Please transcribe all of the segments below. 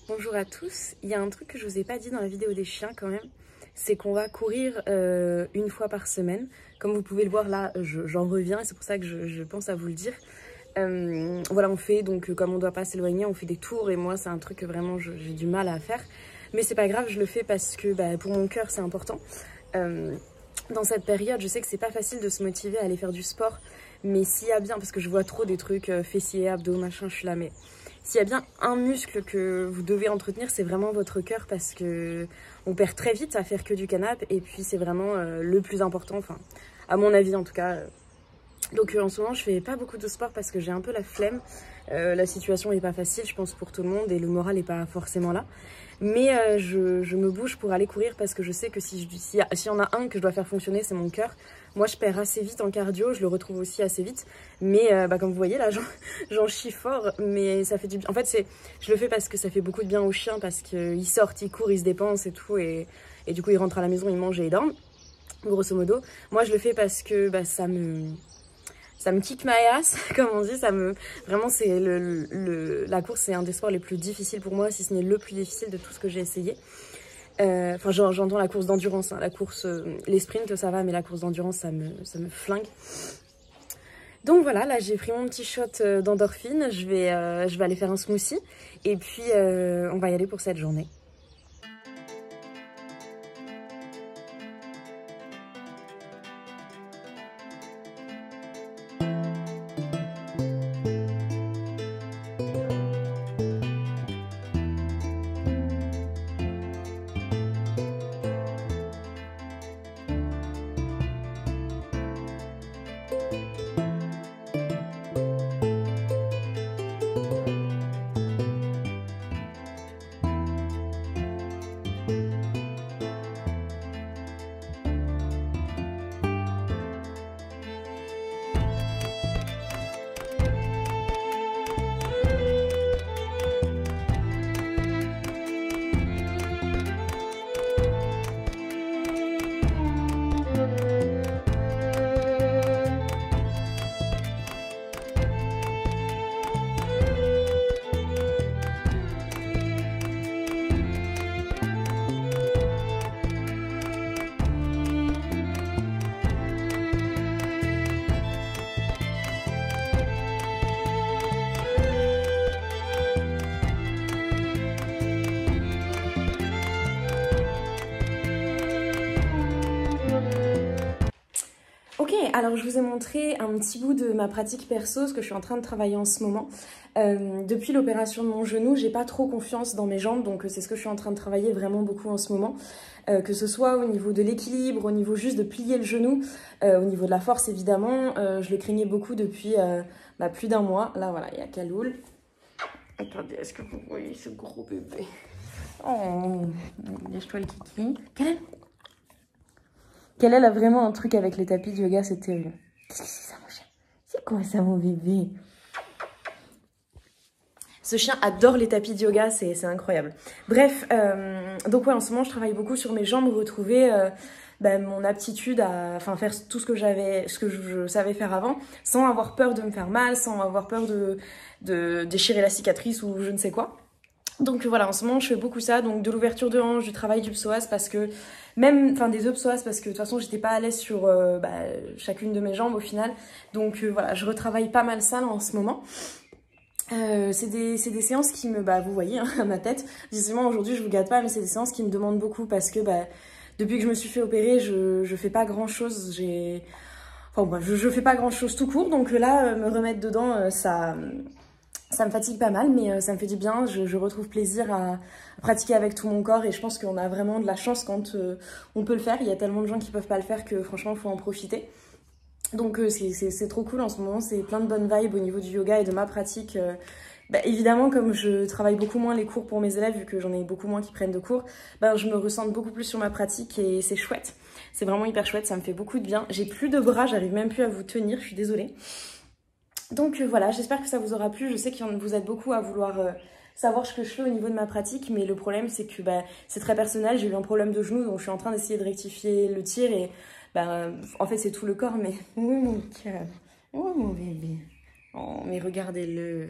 Bonjour à tous, il y a un truc que je vous ai pas dit dans la vidéo des chiens quand même, c'est qu'on va courir une fois par semaine. Comme vous pouvez le voir là, j'en reviens et c'est pour ça que je pense à vous le dire. Voilà, on fait donc comme on doit pas s'éloigner, on fait des tours et moi c'est un truc que vraiment j'ai du mal à faire. Mais c'est pas grave, je le fais parce que pour mon cœur c'est important. Dans cette période, je sais que c'est pas facile de se motiver à aller faire du sport, mais s'il y a bien, parce que je vois trop des trucs fessiers, abdos, machin, je suis là, mais s'il y a bien un muscle que vous devez entretenir, c'est vraiment votre cœur parce que on perd très vite à faire que du canapé et puis c'est vraiment le plus important, enfin, à mon avis en tout cas. Donc en ce moment, je fais pas beaucoup de sport parce que j'ai un peu la flemme. La situation est pas facile, je pense, pour tout le monde et le moral est pas forcément là. Mais je me bouge pour aller courir parce que je sais que s'il y en a un que je dois faire fonctionner, c'est mon cœur. Moi, je perds assez vite en cardio, je le retrouve aussi assez vite. Mais comme vous voyez, là, j'en chie fort, mais ça fait du bien. En fait, je le fais parce que ça fait beaucoup de bien aux chiens, parce qu'ils sortent, ils courent, ils se dépensent et tout. Et du coup, ils rentrent à la maison, ils mangent et ils dorment, grosso modo. Moi, je le fais parce que ça me kick my ass, comme on dit, vraiment c'est la course c'est un des sports les plus difficiles pour moi, si ce n'est le plus difficile de tout ce que j'ai essayé. Enfin j'entends la course d'endurance, hein. La course, les sprints ça va, mais la course d'endurance ça me flingue. Donc voilà, là j'ai pris mon petit shot d'endorphine, je vais aller faire un smoothie et puis on va y aller pour cette journée. Ok, alors je vous ai montré un petit bout de ma pratique perso, ce que je suis en train de travailler en ce moment. Depuis l'opération de mon genou, j'ai pas trop confiance dans mes jambes, donc c'est ce que je suis en train de travailler vraiment beaucoup en ce moment. Que ce soit au niveau de l'équilibre, au niveau juste de plier le genou, au niveau de la force évidemment. Je le craignais beaucoup depuis plus d'1 mois. Là voilà, il y a Kaloul. Attendez, est-ce que vous voyez ce gros bébé? Oh, lèche-toi le kiki. Qu'elle a vraiment un truc avec les tapis de yoga, c'est terrible. Qu'est-ce que c'est ça, mon chien? C'est quoi ça, mon bébé? Ce chien adore les tapis de yoga, c'est incroyable. Bref, donc ouais, en ce moment, je travaille beaucoup sur mes jambes, retrouver mon aptitude à faire tout ce que je savais faire avant, sans avoir peur de me faire mal, sans avoir peur de déchirer la cicatrice ou je ne sais quoi. Donc voilà, en ce moment je fais beaucoup ça, donc de l'ouverture de hanche, du travail du psoas parce que des œufs psoas parce que de toute façon j'étais pas à l'aise sur chacune de mes jambes au final. Donc voilà, je retravaille pas mal ça là, en ce moment. C'est des séances qui me, vous voyez hein, à ma tête, visiblement aujourd'hui je vous gâte pas, mais c'est des séances qui me demandent beaucoup parce que depuis que je me suis fait opérer, je fais pas grand chose, je fais pas grand chose tout court, donc là me remettre dedans ça me fatigue pas mal, mais ça me fait du bien. Je retrouve plaisir à pratiquer avec tout mon corps et je pense qu'on a vraiment de la chance quand on peut le faire. Il y a tellement de gens qui peuvent pas le faire que franchement, il faut en profiter. Donc c'est trop cool en ce moment. C'est plein de bonnes vibes au niveau du yoga et de ma pratique. Évidemment, comme je travaille beaucoup moins les cours pour mes élèves, vu que j'en ai beaucoup moins qui prennent de cours, je me ressens beaucoup plus sur ma pratique et c'est chouette. C'est vraiment hyper chouette, ça me fait beaucoup de bien. J'ai plus de bras, j'arrive même plus à vous tenir, je suis désolée. Donc voilà, j'espère que ça vous aura plu. Je sais que vous êtes beaucoup à vouloir savoir ce que je fais au niveau de ma pratique, mais le problème c'est que c'est très personnel. J'ai eu un problème de genou, donc je suis en train d'essayer de rectifier le tir et en fait c'est tout le corps, mais oh mon cœur, oh mon bébé, oh mais regardez-le.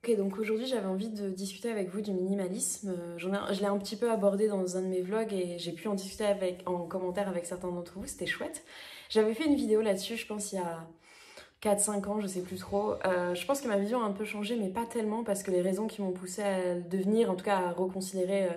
Ok, donc aujourd'hui j'avais envie de discuter avec vous du minimalisme. Je l'ai un petit peu abordé dans un de mes vlogs et j'ai pu en discuter en commentaire avec certains d'entre vous, c'était chouette. J'avais fait une vidéo là-dessus, je pense il y a 4-5 ans, je sais plus trop. Je pense que ma vision a un peu changé, mais pas tellement parce que les raisons qui m'ont poussée à le devenir, en tout cas à reconsidérer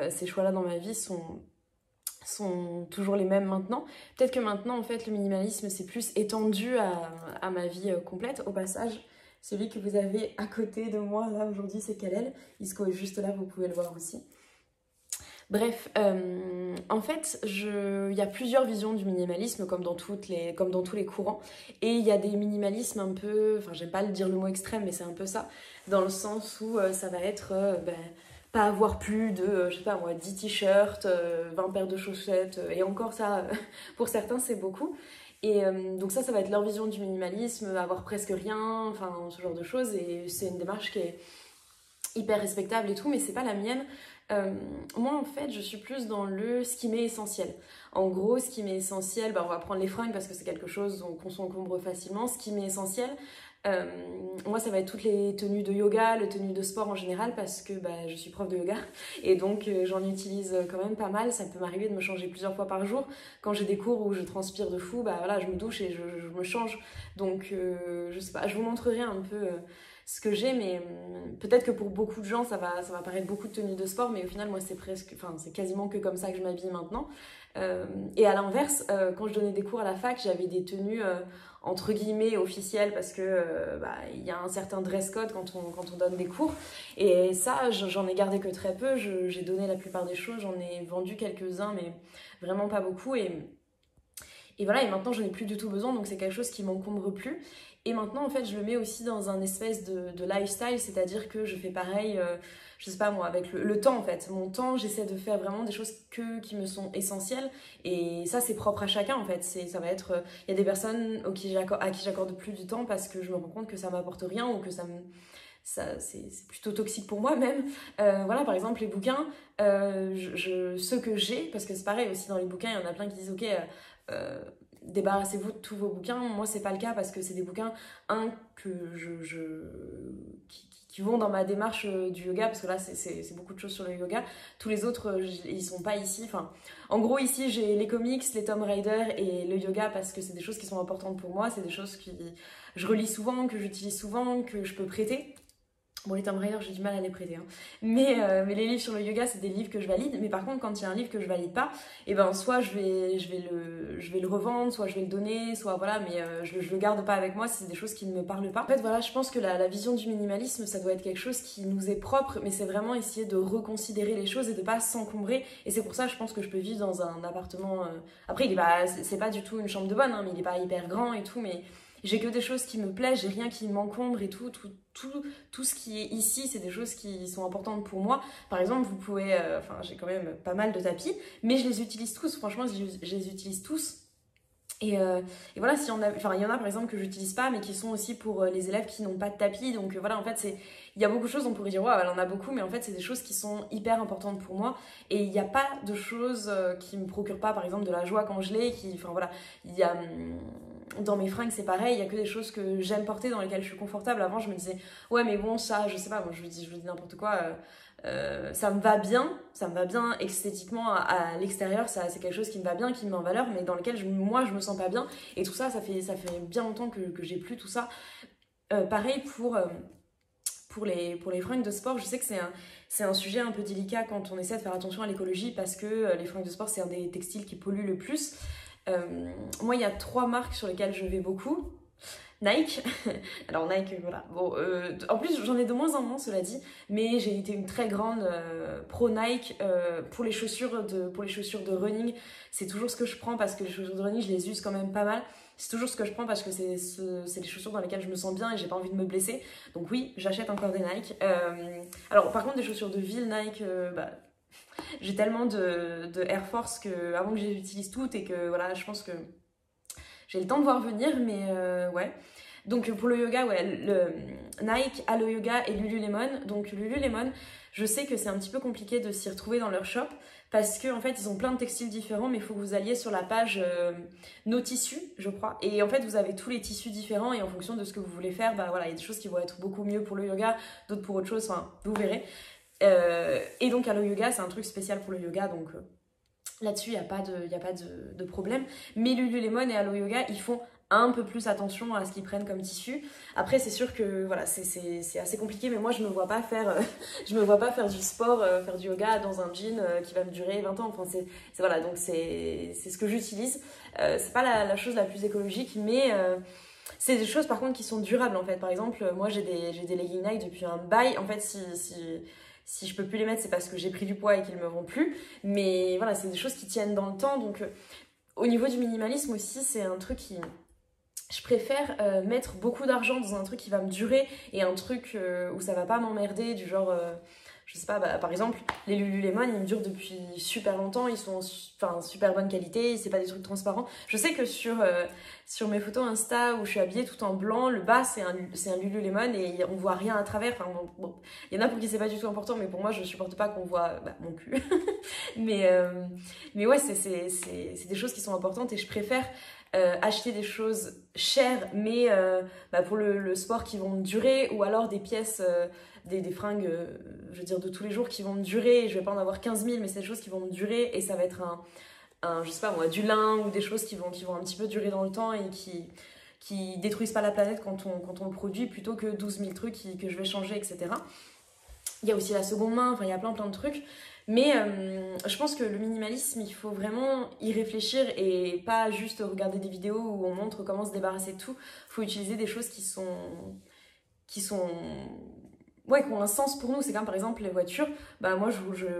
ces choix-là dans ma vie sont toujours les mêmes maintenant. Peut-être que maintenant, en fait, le minimalisme, c'est plus étendu à ma vie complète. Au passage, celui que vous avez à côté de moi, là, aujourd'hui, c'est Kalel. Isco est juste là, vous pouvez le voir aussi. Bref, en fait, il y a plusieurs visions du minimalisme, comme dans tous les courants. Et il y a des minimalismes un peu... Enfin, j'aime pas dire le mot extrême, mais c'est un peu ça. Dans le sens où ça va être... pas avoir plus de, je sais pas moi, 10 t-shirts, 20 paires de chaussettes, et encore ça, pour certains, c'est beaucoup. Et donc ça va être leur vision du minimalisme, avoir presque rien, enfin, ce genre de choses. Et c'est une démarche qui est hyper respectable et tout, mais c'est pas la mienne. Moi, en fait, je suis plus dans ce qui m'est essentiel. En gros, ce qui m'est essentiel, on va prendre les fringues parce que c'est quelque chose qu'on s'encombre facilement. Ce qui m'est essentiel, moi ça va être toutes les tenues de yoga, les tenues de sport en général parce que je suis prof de yoga et donc j'en utilise quand même pas mal. Ça peut m'arriver de me changer plusieurs fois par jour. Quand j'ai des cours où je transpire de fou, voilà, je me douche et je me change. Donc je sais pas, je vous montrerai un peu ce que j'ai, mais peut-être que pour beaucoup de gens ça va paraître beaucoup de tenues de sport, mais au final moi c'est quasiment que comme ça que je m'habille maintenant. Et à l'inverse, quand je donnais des cours à la fac, j'avais des tenues entre guillemets officielles parce que y a un certain dress code quand on donne des cours. Et ça, j'en ai gardé que très peu. J'ai donné la plupart des choses, j'en ai vendu quelques-uns, mais vraiment pas beaucoup. Et voilà, et maintenant j'en ai plus du tout besoin, donc c'est quelque chose qui m'encombre plus. Et maintenant en fait je le mets aussi dans un espèce de lifestyle, c'est-à-dire que je fais pareil, je sais pas moi, avec le temps en fait. Mon temps, j'essaie de faire vraiment des choses qui me sont essentielles, et ça c'est propre à chacun en fait. Ça va être, il y a des personnes à qui j'accorde plus du temps parce que je me rends compte que ça m'apporte rien ou que c'est plutôt toxique pour moi même. Voilà, par exemple les bouquins, ceux que j'ai, parce que c'est pareil aussi dans les bouquins, il y en a plein qui disent ok, débarrassez-vous de tous vos bouquins. Moi c'est pas le cas parce que c'est des bouquins que qui vont dans ma démarche du yoga, parce que là c'est beaucoup de choses sur le yoga. Tous les autres ils sont pas ici. Enfin, en gros ici j'ai les comics, les Tomb Raider et le yoga parce que c'est des choses qui sont importantes pour moi, c'est des choses que je relis souvent, que j'utilise souvent, que je peux prêter. Bon, les Tomb Raider, j'ai du mal à les prêter, hein. Mais les livres sur le yoga, c'est des livres que je valide. Mais par contre, quand il y a un livre que je valide pas, et soit je vais le revendre, soit je vais le donner, soit voilà, mais je le garde pas avec moi si c'est des choses qui ne me parlent pas. En fait, voilà, je pense que la vision du minimalisme, ça doit être quelque chose qui nous est propre, mais c'est vraiment essayer de reconsidérer les choses et de pas s'encombrer. Et c'est pour ça, je pense que je peux vivre dans un appartement. Après, c'est pas du tout une chambre de bonne, hein, mais il est pas hyper grand et tout, mais j'ai que des choses qui me plaisent, j'ai rien qui m'encombre et tout ce qui est ici, c'est des choses qui sont importantes pour moi. Par exemple, vous pouvez, j'ai quand même pas mal de tapis, mais je les utilise tous, franchement, je les utilise tous. Et voilà, il y en a par exemple que j'utilise pas, mais qui sont aussi pour les élèves qui n'ont pas de tapis. Donc voilà, en fait, il y a beaucoup de choses, on pourrait dire, ouais, elle en a beaucoup, mais en fait, c'est des choses qui sont hyper importantes pour moi. Et il n'y a pas de choses qui me procurent pas, par exemple, de la joie quand je l'ai. Enfin voilà, il y a. Dans mes fringues, c'est pareil, il y a que des choses que j'aime porter, dans lesquelles je suis confortable. Avant, je me disais, ouais, mais bon, ça, je sais pas, moi, je vous dis n'importe quoi. Ça me va bien esthétiquement à l'extérieur, c'est quelque chose qui me va bien, qui me met en valeur, mais dans lequel moi je me sens pas bien. Et tout ça, ça fait bien longtemps que j'ai plus tout ça. Pareil pour les fringues de sport, je sais que c'est un sujet un peu délicat quand on essaie de faire attention à l'écologie, parce que les fringues de sport, c'est un des textiles qui pollue le plus. Moi, il y a 3 marques sur lesquelles je vais beaucoup. Nike, alors Nike, voilà. Bon, en plus, j'en ai de moins en moins, cela dit, mais j'ai été une très grande pro Nike pour les chaussures de running. C'est toujours ce que je prends parce que les chaussures de running, je les use quand même pas mal. C'est toujours ce que je prends parce que c'est les chaussures dans lesquelles je me sens bien et j'ai pas envie de me blesser. Donc oui, j'achète encore des Nike. Alors par contre, des chaussures de ville Nike, j'ai tellement de Air Force que avant que je les utilise toutes et que voilà, je pense que j'ai le temps de voir venir, mais ouais. Donc pour le yoga, ouais, le Nike, Alo Yoga et Lululemon. Donc Lululemon, je sais que c'est un petit peu compliqué de s'y retrouver dans leur shop parce que en fait ils ont plein de textiles différents, mais il faut que vous alliez sur la page nos tissus, je crois, et en fait vous avez tous les tissus différents et en fonction de ce que vous voulez faire, bah voilà, il y a des choses qui vont être beaucoup mieux pour le yoga, d'autres pour autre chose, enfin vous verrez. Et donc Alo Yoga c'est un truc spécial pour le yoga, donc là-dessus il n'y a pas de problème. Mais Lululemon et Alo Yoga ils font un peu plus attention à ce qu'ils prennent comme tissu. Après c'est sûr que voilà, c'est assez compliqué, mais moi je me vois pas faire du sport, faire du yoga dans un jean qui va me durer 20 ans. Enfin voilà, donc c'est ce que j'utilise. C'est pas la chose la plus écologique, mais c'est des choses par contre qui sont durables en fait. Par exemple, moi j'ai des leggings Nike depuis un bail. En fait si je peux plus les mettre, c'est parce que j'ai pris du poids et qu'ils me vont plus. Mais voilà, c'est des choses qui tiennent dans le temps. Donc au niveau du minimalisme aussi, c'est un truc qui... Je préfère mettre beaucoup d'argent dans un truc qui va me durer et un truc où ça va pas m'emmerder, du genre, je sais pas, bah, par exemple, les Lululemon, ils me durent depuis super longtemps, ils sont en super bonne qualité, c'est pas des trucs transparents. Je sais que sur mes photos Insta où je suis habillée tout en blanc, le bas c'est un Lululemon et on voit rien à travers. Enfin, bon, il y en a pour qui c'est pas du tout important, mais pour moi je supporte pas qu'on voit mon cul. mais ouais, c'est des choses qui sont importantes et je préfère acheter des choses chères mais pour le sport qui vont me durer, ou alors des pièces, des fringues je veux dire de tous les jours qui vont me durer. Je vais pas en avoir 15 000, mais c'est des choses qui vont me durer et ça va être je sais pas moi, du lin ou des choses qui vont un petit peu durer dans le temps et qui détruisent pas la planète quand on le produit, plutôt que 12 000 trucs que je vais changer, etc. Il y a aussi la seconde main, enfin il y a plein de trucs. Mais je pense que le minimalisme, il faut vraiment y réfléchir et pas juste regarder des vidéos où on montre comment se débarrasser de tout. Il faut utiliser des choses qui ont un sens pour nous. C'est comme par exemple les voitures. Bah moi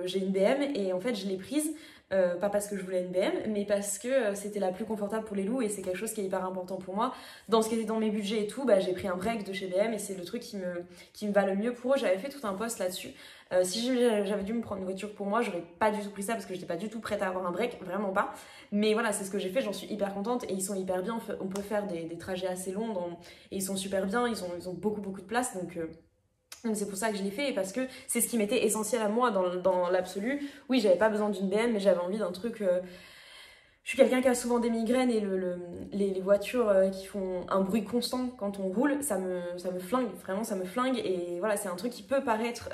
j'ai une BM et en fait je l'ai prise pas parce que je voulais une BM, mais parce que c'était la plus confortable pour les loups et c'est quelque chose qui est hyper important pour moi. Dans ce qui était dans mes budgets et tout, bah, j'ai pris un break de chez BM et c'est le truc qui me va le mieux pour eux. J'avais fait tout un post là-dessus. Si j'avais dû me prendre une voiture pour moi, j'aurais pas du tout pris ça parce que j'étais pas du tout prête à avoir un break, vraiment pas. Mais voilà, c'est ce que j'ai fait, j'en suis hyper contente et ils sont hyper bien. On peut faire des trajets assez longs et ils sont super bien, ils ont beaucoup de place, donc c'est pour ça que je l'ai fait, et parce que c'est ce qui m'était essentiel à moi dans l'absolu. Oui, j'avais pas besoin d'une BM, mais j'avais envie d'un truc... Je suis quelqu'un qui a souvent des migraines et les voitures qui font un bruit constant quand on roule, ça me flingue, vraiment ça me flingue. Et voilà, c'est un truc qui peut paraître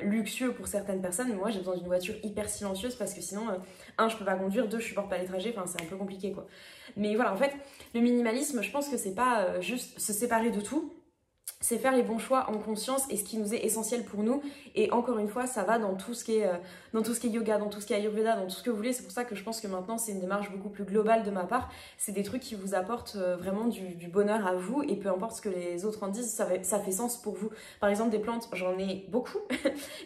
luxueux pour certaines personnes, mais moi j'ai besoin d'une voiture hyper silencieuse parce que sinon, je peux pas conduire, je supporte pas les trajets, enfin c'est un peu compliqué quoi. Mais voilà, en fait, le minimalisme, je pense que c'est pas juste se séparer de tout, c'est faire les bons choix en conscience et ce qui nous est essentiel pour nous. Et encore une fois, ça va dans tout ce qui est yoga, dans tout ce qui est Ayurveda, dans tout ce que vous voulez. C'est pour ça que je pense que maintenant c'est une démarche beaucoup plus globale de ma part. C'est des trucs qui vous apportent vraiment du bonheur à vous, et peu importe ce que les autres en disent, ça fait sens pour vous. Par exemple, des plantes, j'en ai beaucoup,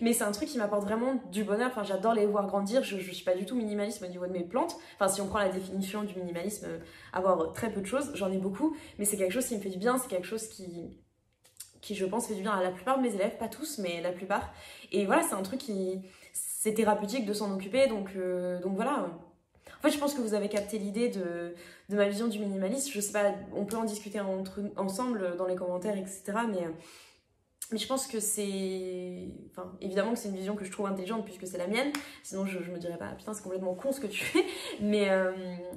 mais c'est un truc qui m'apporte vraiment du bonheur. Enfin, j'adore les voir grandir. Je suis pas du tout minimaliste au niveau de mes plantes. Enfin, si on prend la définition du minimalisme, avoir très peu de choses, j'en ai beaucoup, mais c'est quelque chose qui me fait du bien, c'est quelque chose qui je pense fait du bien à la plupart de mes élèves, pas tous mais la plupart, et voilà, c'est un truc c'est thérapeutique de s'en occuper, donc voilà. En fait je pense que vous avez capté l'idée de ma vision du minimalisme. Je sais pas, on peut en discuter ensemble dans les commentaires, etc., mais je pense que c'est... Enfin, évidemment que c'est une vision que je trouve intelligente puisque c'est la mienne. Sinon, je me dirais pas, putain, c'est complètement con ce que tu fais. Mais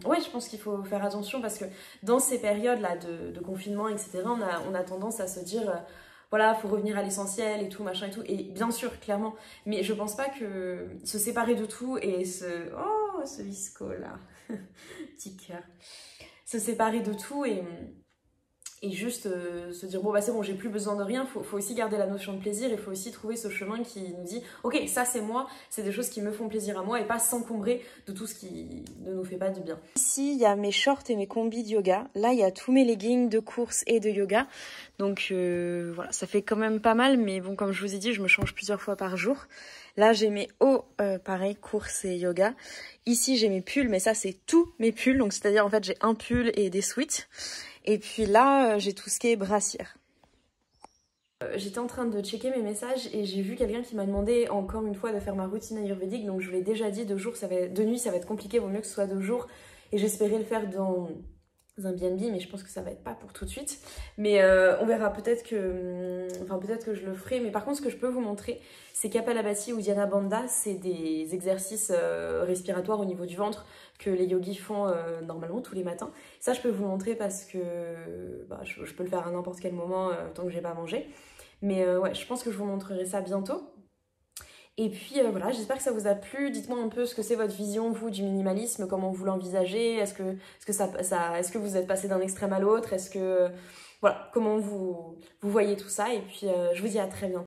ouais, je pense qu'il faut faire attention parce que dans ces périodes-là de confinement, etc., on a tendance à se dire... voilà, faut revenir à l'essentiel et tout, machin et tout. Et bien sûr, clairement. Mais je pense pas que se séparer de tout et oh, ce visco là. Petit cœur. Se séparer de tout et juste se dire bon bah c'est bon, j'ai plus besoin de rien. Faut aussi garder la notion de plaisir, il faut aussi trouver ce chemin qui nous dit ok, ça c'est moi, c'est des choses qui me font plaisir à moi, et pas s'encombrer de tout ce qui ne nous fait pas du bien. Ici il y a mes shorts et mes combis de yoga, là il y a tous mes leggings de course et de yoga, donc voilà, ça fait quand même pas mal, mais bon, comme je vous ai dit, je me change plusieurs fois par jour. Là j'ai mes hauts, pareil, course et yoga. Ici j'ai mes pulls, mais ça c'est tous mes pulls, donc c'est à dire en fait j'ai un pull et des sweats. Et puis là, j'ai tout ce qui est brassière. J'étais en train de checker mes messages et j'ai vu quelqu'un qui m'a demandé encore une fois de faire ma routine ayurvédique. Donc je vous l'ai déjà dit, de nuit ça va être compliqué, vaut mieux que ce soit de jour. Et j'espérais le faire un BNB, mais je pense que ça va être pas pour tout de suite. Mais on verra, peut-être que je le ferai. Mais par contre, ce que je peux vous montrer, c'est Kapalabhati ou Dhyana Bandha, c'est des exercices respiratoires au niveau du ventre que les yogis font normalement tous les matins. Ça, je peux vous montrer parce que je peux le faire à n'importe quel moment tant que j'ai pas mangé. Mais ouais, je pense que je vous montrerai ça bientôt. Et puis voilà, j'espère que ça vous a plu. Dites-moi un peu ce que c'est votre vision, vous, du minimalisme, comment vous l'envisagez. Est-ce que vous êtes passé d'un extrême à l'autre? Voilà, comment vous voyez tout ça. Et puis je vous dis à très bientôt.